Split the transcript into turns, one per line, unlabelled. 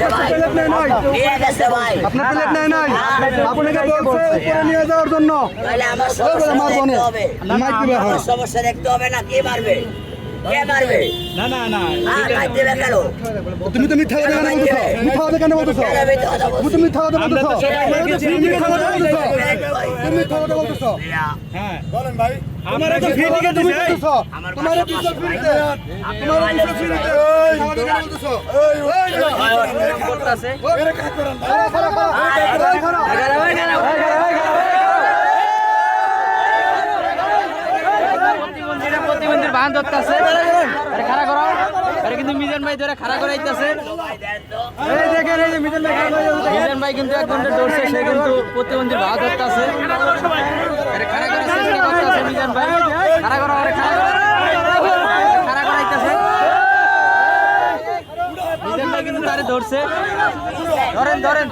Plate নেই নাই
নিয়ে গেছে ভাই
আপনার প্লেট নেই নাই আপনাকে বলছে উপরে নিয়ে যাওয়ার জন্য
তাহলে আমার সমস্যা দেখতে হবে
মাইক দিবে হয়
আমার সমস্যা দেখতে হবে না কে মারবে কে মারবে
না না না
হ্যাঁ মাইক দেবে কেন
তুমি তো মিথ্যা কথা কেন বলছো মিথ্যা কথা কেন বলছো
কেন মিথ্যা কথা বলছো?
তুমি তো মিথ্যা কথা বলছো তুমি মিথ্যা কথা বলছো তুমি মিথ্যা কথা বলছো
হ্যাঁ
বলেন ভাই
আমার তো ফ্রি টিকেট
তুমি
দিছে
বলছো
আমার
তোমার
বাসা
পিছন
পাশে ভাই।
ফিরতে
আপনি
তোমার
মোবাইলে
পিছন
দিছেন
ফিরতে
ভাই।
এই কথা কেন বলছো এই
করতেছে
মেরে কাজ করেন এই খারাপ এই খারাপ
প্রতিবন্ধীর বাহান ধরতেছে আরে খাড়া করো আরে কিন্তু মিজান ভাই ধরে খাড়া করাইতেছে
ভাই দেন তো
এই দেখেন এই যে মিজান ভাই মিজান ভাই কিন্তু এক ঘন্টা দৌড়ছে সে কিন্তু প্রতিবন্ধীর বাহান ধরতেছে আরে খাড়া করার চেষ্টা করতেছে মিজান ভাই খাড়া করো আরে খাড়া করো খাড়া করাইতেছে মিজান ভাই কিন্তু তারে ধরছে ধরেন ধরেন